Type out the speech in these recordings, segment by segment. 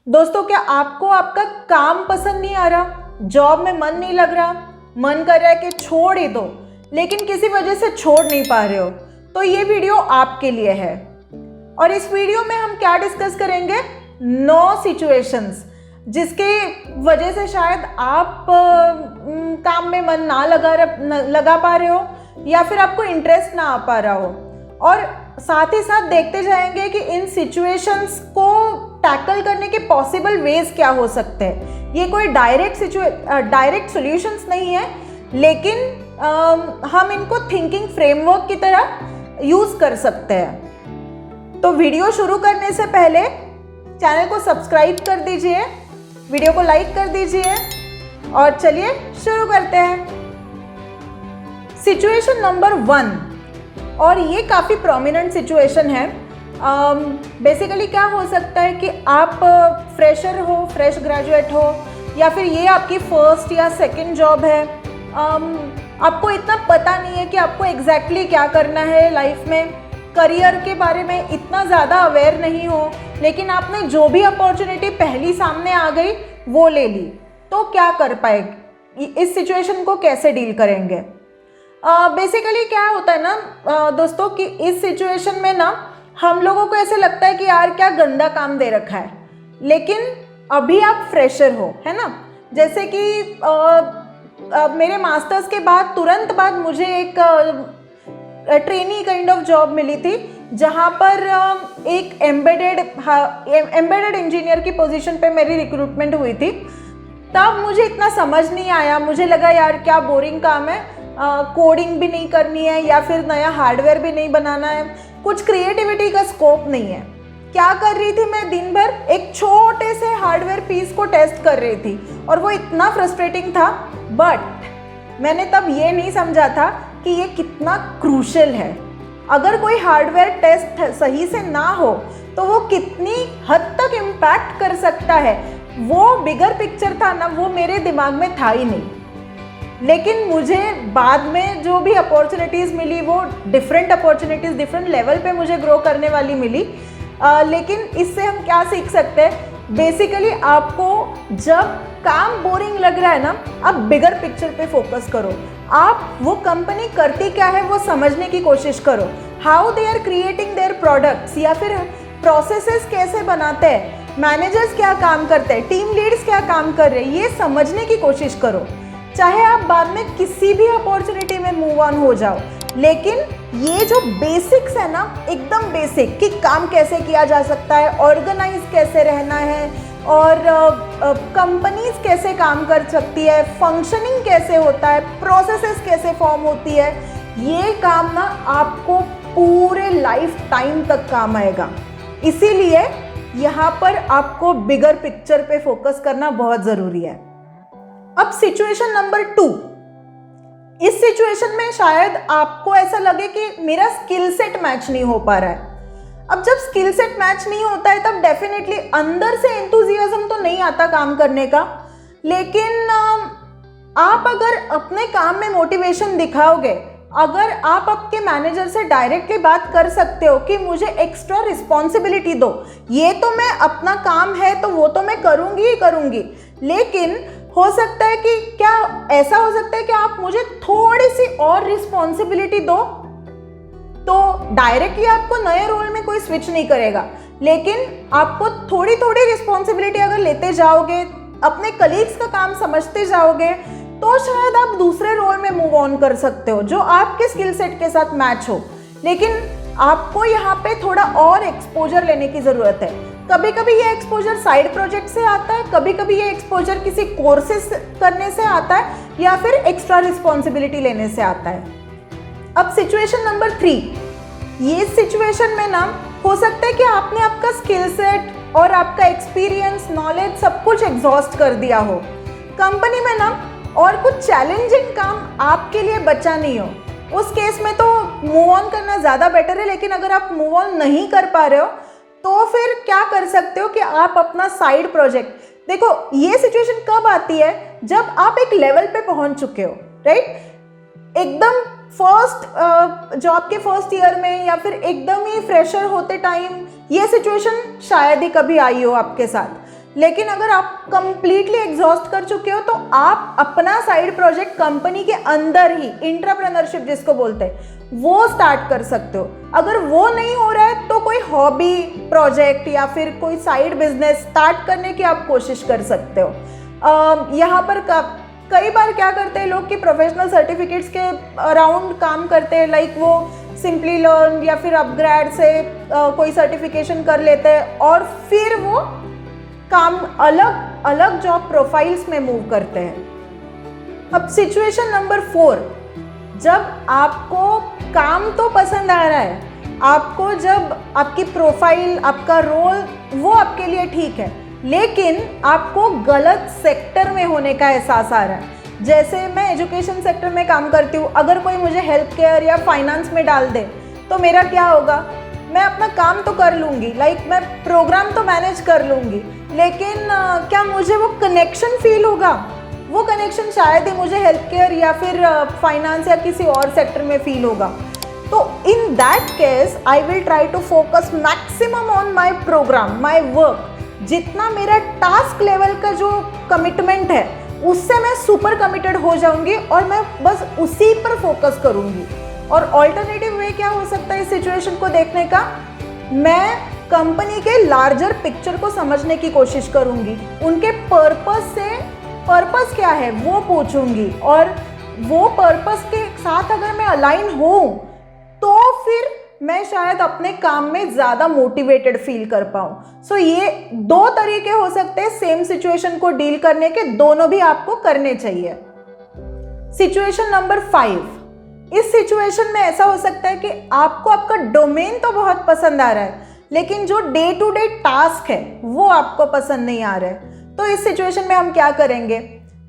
दोस्तों, क्या आपको आपका काम पसंद नहीं आ रहा, जॉब में मन नहीं लग रहा, मन कर रहा है कि छोड़ ही दो, लेकिन किसी वजह से छोड़ नहीं पा रहे हो, तो ये वीडियो आपके लिए है। और इस वीडियो में हम क्या डिस्कस करेंगे, 9 सिचुएशंस जिसके वजह से शायद आप काम में मन ना लगा पा रहे हो या फिर आपको इंटरेस्ट ना आ पा रहा हो। और साथ ही साथ देखते जाएंगे कि इन सिचुएशंस को टैकल करने के पॉसिबल वेज क्या हो सकते हैं। ये कोई डायरेक्ट सॉल्यूशंस नहीं है, लेकिन हम इनको थिंकिंग फ्रेमवर्क की तरह यूज़ कर सकते हैं। तो वीडियो शुरू करने से पहले चैनल को सब्सक्राइब कर दीजिए, वीडियो को लाइक कर दीजिए और चलिए शुरू करते हैं। सिचुएशन नंबर 1, और ये काफ़ी प्रोमिनेंट सिचुएशन है। बेसिकली क्या हो सकता है कि आप फ्रेशर हो, फ्रेश ग्रेजुएट हो, या फिर ये आपकी फर्स्ट या सेकंड जॉब है। आपको इतना पता नहीं है कि आपको एग्जैक्टली क्या करना है लाइफ में, करियर के बारे में इतना ज़्यादा अवेयर नहीं हो, लेकिन आपने जो भी अपॉर्चुनिटी पहली सामने आ गई वो ले ली, तो क्या कर पाएगी, इस सिचुएशन को कैसे डील करेंगे। बेसिकली क्या होता है ना दोस्तों, कि इस सिचुएशन में ना हम लोगों को ऐसे लगता है कि यार क्या गंदा काम दे रखा है, लेकिन अभी आप फ्रेशर हो, है ना। जैसे कि मेरे मास्टर्स के बाद तुरंत बाद मुझे एक ट्रेनी काइंड ऑफ जॉब मिली थी, जहाँ पर एक एम्बेडेड इंजीनियर की पोजीशन पे मेरी रिक्रूटमेंट हुई थी। तब मुझे इतना समझ नहीं आया, मुझे लगा यार क्या बोरिंग काम है, कोडिंग भी नहीं करनी है या फिर नया हार्डवेयर भी नहीं बनाना है, कुछ क्रिएटिविटी का स्कोप नहीं है। क्या कर रही थी मैं, दिन भर एक छोटे से हार्डवेयर पीस को टेस्ट कर रही थी और वो इतना फ्रस्ट्रेटिंग था। बट मैंने तब ये नहीं समझा था कि ये कितना क्रूशल है। अगर कोई हार्डवेयर टेस्ट सही से ना हो तो वो कितनी हद तक इम्पैक्ट कर सकता है, वो बिगर पिक्चर था ना, वो मेरे दिमाग में था ही नहीं। लेकिन मुझे बाद में जो भी अपॉर्चुनिटीज़ मिली वो डिफरेंट अपॉर्चुनिटीज़, डिफरेंट लेवल पे मुझे ग्रो करने वाली मिली। लेकिन इससे हम क्या सीख सकते हैं, बेसिकली आपको जब काम बोरिंग लग रहा है ना, आप बिगर पिक्चर पे फोकस करो। आप वो कंपनी करती क्या है वो समझने की कोशिश करो, how they are creating their products, या फिर प्रोसेसेस कैसे बनाते हैं, मैनेजर्स क्या काम करते हैं, टीम लीड्स क्या काम कर रहे हैं, ये समझने की कोशिश करो। चाहे आप बाद में किसी भी अपॉर्चुनिटी में मूव ऑन हो जाओ, लेकिन ये जो बेसिक्स है ना, एकदम बेसिक, कि काम कैसे किया जा सकता है, ऑर्गेनाइज कैसे रहना है, और कंपनीज कैसे काम कर सकती है, फंक्शनिंग कैसे होता है, प्रोसेसेस कैसे फॉर्म होती है, ये काम ना आपको पूरे लाइफ टाइम तक काम आएगा। इसीलिए यहाँ पर आपको बिगर पिक्चर पे फोकस करना बहुत ज़रूरी है। अब सिचुएशन नंबर 2, इस सिचुएशन में शायद आपको ऐसा लगे कि मेरा स्किल सेट मैच नहीं हो पा रहा है। अब जब स्किल सेट मैच नहीं होता है तब डेफिनेटली अंदर से एंथुजियाज्म तो नहीं आता काम करने का, लेकिन आप अगर अपने काम में मोटिवेशन दिखाओगे, अगर आप आपके मैनेजर से डायरेक्टली बात कर सकते हो कि मुझे एक्स्ट्रा रिस्पॉन्सिबिलिटी दो, ये तो मैं अपना काम है तो वो तो मैं करूँगी ही करूँगी, लेकिन हो सकता है कि क्या ऐसा हो सकता है कि आप मुझे थोड़ी सी और रिस्पॉन्सिबिलिटी दो, तो डायरेक्टली आपको नए रोल में कोई स्विच नहीं करेगा, लेकिन आपको थोड़ी थोड़ी रिस्पॉन्सिबिलिटी अगर लेते जाओगे, अपने कलीग्स का काम समझते जाओगे, तो शायद आप दूसरे रोल में मूव ऑन कर सकते हो जो आपके स्किल सेट के साथ मैच हो। लेकिन आपको यहाँ पे थोड़ा और एक्सपोजर लेने की ज़रूरत है। कभी कभी ये एक्सपोजर साइड प्रोजेक्ट से आता है, कभी कभी ये एक्सपोजर किसी कोर्सेस करने से आता है, या फिर एक्स्ट्रा रिस्पॉन्सिबिलिटी लेने से आता है। अब सिचुएशन नंबर 3, ये सिचुएशन में ना हो सकता है कि आपने आपका स्किल सेट और आपका एक्सपीरियंस, नॉलेज सब कुछ एग्जॉस्ट कर दिया हो, कंपनी में ना और कुछ चैलेंजिंग काम आपके लिए बचा नहीं हो। उस केस में तो मूव ऑन करना ज़्यादा बेटर है, लेकिन अगर आप मूव ऑन नहीं कर पा रहे हो तो फिर क्या कर सकते हो कि आप अपना साइड प्रोजेक्ट, देखो ये सिचुएशन कब आती है, जब आप एक लेवल पे पहुंच चुके हो, राइट। एकदम फर्स्ट जॉब के फर्स्ट ईयर में या फिर एकदम ही फ्रेशर होते टाइम ये सिचुएशन शायद ही कभी आई हो आपके साथ, लेकिन अगर आप कंप्लीटली एग्जॉस्ट कर चुके हो तो आप अपना साइड प्रोजेक्ट कंपनी के अंदर ही, इंट्राप्रेन्योरशिप जिसको बोलते हैं, वो स्टार्ट कर सकते हो। अगर वो नहीं हो रहा है तो कोई हॉबी प्रोजेक्ट या फिर कोई साइड बिजनेस स्टार्ट करने की आप कोशिश कर सकते हो। यहाँ पर कई बार क्या करते हैं लोग कि प्रोफेशनल सर्टिफिकेट्स के अराउंड काम करते हैं, लाइक वो सिंपली लर्न या फिर अपग्रेड से कोई सर्टिफिकेशन कर लेते हैं और फिर वो काम अलग अलग जॉब प्रोफाइल्स में मूव करते हैं। अब सिचुएशन नंबर 4, जब आपको काम तो पसंद आ रहा है, आपको जब आपकी प्रोफाइल, आपका रोल वो आपके लिए ठीक है, लेकिन आपको गलत सेक्टर में होने का एहसास आ रहा है। जैसे मैं एजुकेशन सेक्टर में काम करती हूँ, अगर कोई मुझे हेल्थ केयर या फाइनेंस में डाल दे तो मेरा क्या होगा? मैं अपना काम तो कर लूँगी, लाइक मैं प्रोग्राम तो मैनेज कर लूँगी, लेकिन क्या मुझे वो कनेक्शन फील होगा? वो कनेक्शन शायद ही मुझे हेल्थ केयर या फिर फाइनेंस या किसी और सेक्टर में फील होगा। तो in that case I will try to focus maximum on my program, my work. जितना मेरा टास्क लेवल का जो कमिटमेंट है उससे मैं सुपर कमिटेड हो जाऊंगी और मैं बस उसी पर फोकस करूंगी। और ऑल्टरनेटिव वे क्या हो सकता है इस सिचुएशन को देखने का? मैं कंपनी के लार्जर पिक्चर को समझने की कोशिश करूंगी, उनके पर्पस क्या है वो पूछूंगी, और वो पर्पस के साथ अगर मैं अलाइन हूं तो फिर मैं शायद अपने काम में ज़्यादा मोटिवेटेड फील कर पाऊँ। सो ये 2 तरीके हो सकते हैं सेम सिचुएशन को डील करने के, दोनों भी आपको करने चाहिए। सिचुएशन नंबर 5, इस सिचुएशन में ऐसा हो सकता है कि आपको आपका डोमेन तो बहुत पसंद आ रहा है, लेकिन जो डे टू डे टास्क है वो आपको पसंद नहीं आ रहा है। तो इस सिचुएशन में हम क्या करेंगे?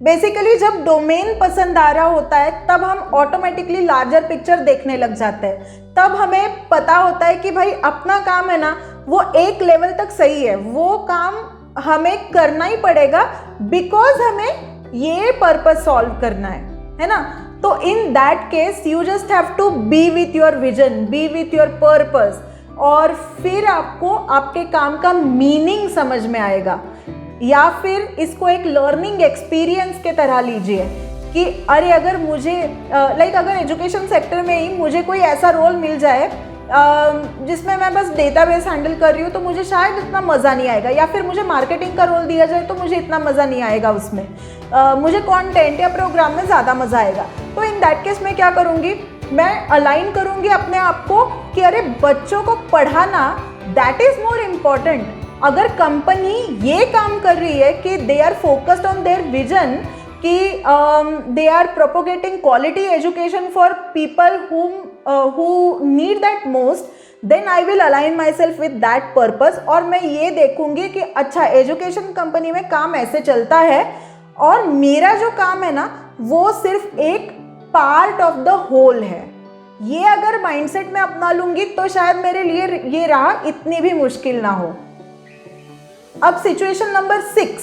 बेसिकली जब डोमेन पसंद आ रहा होता है तब हम ऑटोमेटिकली लार्जर पिक्चर देखने लग जाते हैं। तब हमें पता होता है कि भाई अपना काम है ना वो एक लेवल तक सही है, वो काम हमें करना ही पड़ेगा बिकॉज हमें ये पर्पस सॉल्व करना है ना। तो in that case you just have to be with your vision, be with your purpose, और फिर आपको आपके काम का मीनिंग समझ में आएगा। या फिर इसको एक लर्निंग एक्सपीरियंस के तरह लीजिए कि अरे अगर मुझे अगर एजुकेशन सेक्टर में ही मुझे कोई ऐसा रोल मिल जाए जिसमें मैं बस डेटाबेस हैंडल कर रही हूँ तो मुझे शायद इतना मज़ा नहीं आएगा, या फिर मुझे मार्केटिंग का रोल दिया जाए तो मुझे इतना मज़ा नहीं आएगा उसमें, मुझे कंटेंट या प्रोग्राम में ज़्यादा मज़ा आएगा। तो इन दैट केस मैं क्या करूँगी? मैं अलाइन करूँगी अपने आप को कि अरे बच्चों को पढ़ाना दैट इज़ मोर इम्पॉर्टेंट। अगर कंपनी ये काम कर रही है कि they are focused on their vision, कि they are propagating quality education for people who need that most, then I will align myself with that purpose. और मैं ये देखूंगी कि अच्छा एजुकेशन कंपनी में काम ऐसे चलता है और मेरा जो काम है ना वो सिर्फ एक पार्ट ऑफ द होल है। ये अगर माइंडसेट में अपना लूंगी तो शायद मेरे लिए ये राह इतनी भी मुश्किल ना हो। अब सिचुएशन नंबर 6,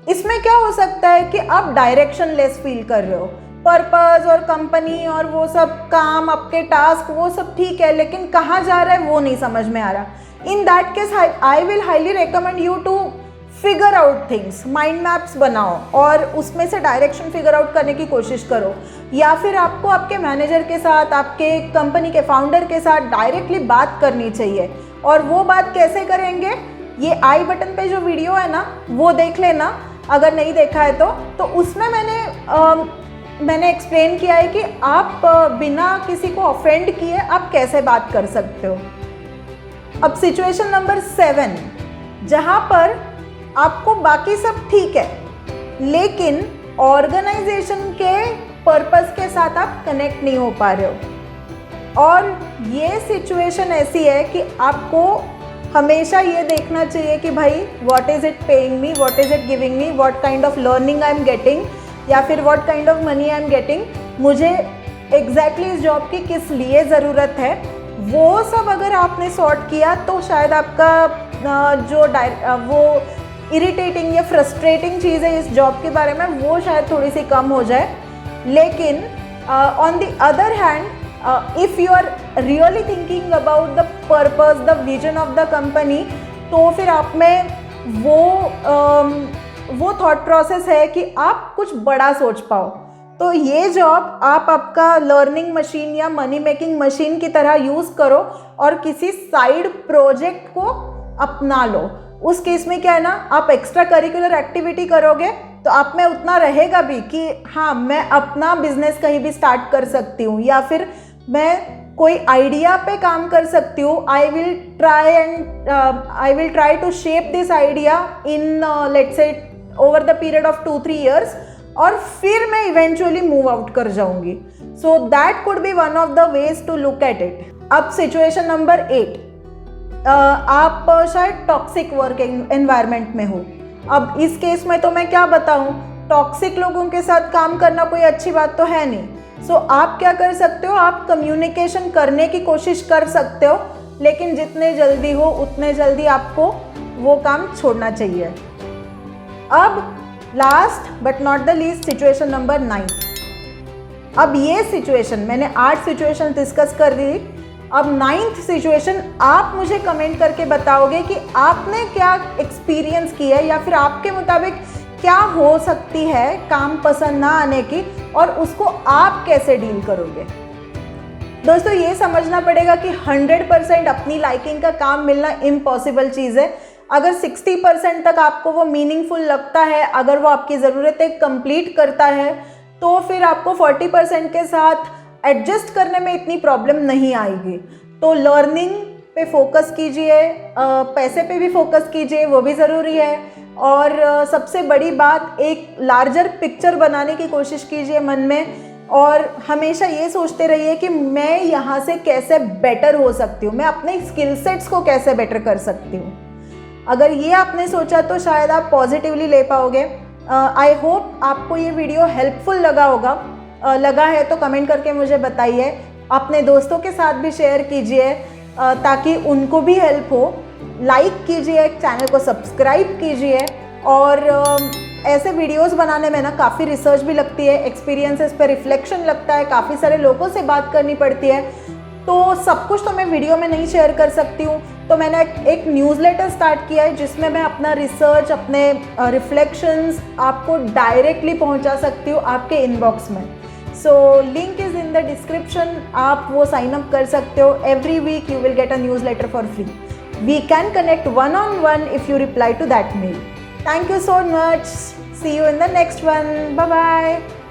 इसमें क्या हो सकता है कि आप डायरेक्शन लेस फील कर रहे हो, पर्पस और कंपनी और वो सब काम, आपके टास्क वो सब ठीक है, लेकिन कहाँ जा रहा है वो नहीं समझ में आ रहा। In that case I will highly recommend you to figure out things, mind maps बनाओ और उसमें से डायरेक्शन फिगर आउट करने की कोशिश करो। या फिर आपको आपके मैनेजर के साथ, आपके कंपनी के फाउंडर के साथ डायरेक्टली बात करनी चाहिए। और वो बात कैसे करेंगे? ये आई बटन पे जो वीडियो है ना वो देख लेना अगर नहीं देखा है तो उसमें मैंने एक्सप्लेन किया है कि आप बिना किसी को ऑफेंड किए आप कैसे बात कर सकते हो। अब सिचुएशन नंबर 7, जहाँ पर आपको बाकी सब ठीक है लेकिन ऑर्गेनाइजेशन के पर्पस के साथ आप कनेक्ट नहीं हो पा रहे हो। और ये सिचुएशन ऐसी है कि आपको हमेशा ये देखना चाहिए कि भाई what is it paying me, what is it giving me, what kind of learning I am getting, या फिर what kind of money I am getting, मुझे एग्जैक्टली इस जॉब की किस लिए ज़रूरत है। वो सब अगर आपने सॉर्ट किया तो शायद आपका वो इरिटेटिंग या फ्रस्ट्रेटिंग चीज़ है इस जॉब के बारे में वो शायद थोड़ी सी कम हो जाए। लेकिन on the other hand, if you are really thinking about the purpose, the vision of the company, तो फिर आप में वो थॉट प्रोसेस है कि आप कुछ बड़ा सोच पाओ। तो ये जॉब आप आपका लर्निंग मशीन या मनी मेकिंग मशीन की तरह यूज़ करो और किसी साइड प्रोजेक्ट को अपना लो। उस केस में क्या है ना, आप एक्स्ट्रा करिकुलर एक्टिविटी करोगे तो आप में उतना रहेगा भी कि हाँ, मैं अपना बिजनेस कहीं भी स्टार्ट कर सकती हूँ, या फिर मैं कोई आइडिया पे काम कर सकती हूँ। I will try to shape this idea in let's say over the period of 2-3 years, और फिर मैं इवेंचुअली मूव आउट कर जाऊंगी। So that could be one of the ways to look at it. अब सिचुएशन नंबर 8, आप शायद toxic work environment में हो। अब इस केस में तो मैं क्या बताऊं, टॉक्सिक लोगों के साथ काम करना कोई अच्छी बात तो है नहीं। सो आप क्या कर सकते हो, आप कम्युनिकेशन करने की कोशिश कर सकते हो, लेकिन जितने जल्दी हो उतने जल्दी आपको वो काम छोड़ना चाहिए। अब last but not the least, situation number 9। अब ये सिचुएशन, मैंने 8 सिचुएशन डिस्कस कर दी, अब 9th सिचुएशन आप मुझे कमेंट करके बताओगे कि आपने क्या एक्सपीरियंस किया है, या फिर आपके मुताबिक क्या हो सकती है काम पसंद ना आने की, और उसको आप कैसे डील करोगे। दोस्तों, ये समझना पड़ेगा कि 100% अपनी लाइकिंग का काम मिलना इम्पॉसिबल चीज़ है। अगर 60% तक आपको वो मीनिंगफुल लगता है, अगर वो आपकी ज़रूरतें कंप्लीट करता है, तो फिर आपको 40% के साथ एडजस्ट करने में इतनी प्रॉब्लम नहीं आएगी। तो लर्निंग पे फोकस कीजिए, पैसे पे भी फोकस कीजिए, वो भी ज़रूरी है। और सबसे बड़ी बात, एक लार्जर पिक्चर बनाने की कोशिश कीजिए मन में, और हमेशा ये सोचते रहिए कि मैं यहाँ से कैसे बेटर हो सकती हूँ, मैं अपने स्किल सेट्स को कैसे बेटर कर सकती हूँ। अगर ये आपने सोचा तो शायद आप पॉजिटिवली ले पाओगे। आई होप आपको ये वीडियो हेल्पफुल लगा होगा। लगा है तो कमेंट करके मुझे बताइए, अपने दोस्तों के साथ भी शेयर कीजिए ताकि उनको भी हेल्प हो। लाइक कीजिए, चैनल को सब्सक्राइब कीजिए, और ऐसे वीडियोस बनाने में ना काफ़ी रिसर्च भी लगती है, एक्सपीरियंसेस पे रिफ्लेक्शन लगता है, काफ़ी सारे लोगों से बात करनी पड़ती है, तो सब कुछ तो मैं वीडियो में नहीं शेयर कर सकती हूँ। तो मैंने एक न्यूज़लेटर स्टार्ट किया है जिसमें मैं अपना रिसर्च, अपने रिफ्लेक्शंस आपको डायरेक्टली पहुँचा सकती हूँ आपके इनबॉक्स में। So link is in the description, आप वो साइन अप कर सकते हो। Every week you will get a newsletter for free. We can connect one-on-one if you reply to that mail. Thank you so much. See you in the next one. Bye bye.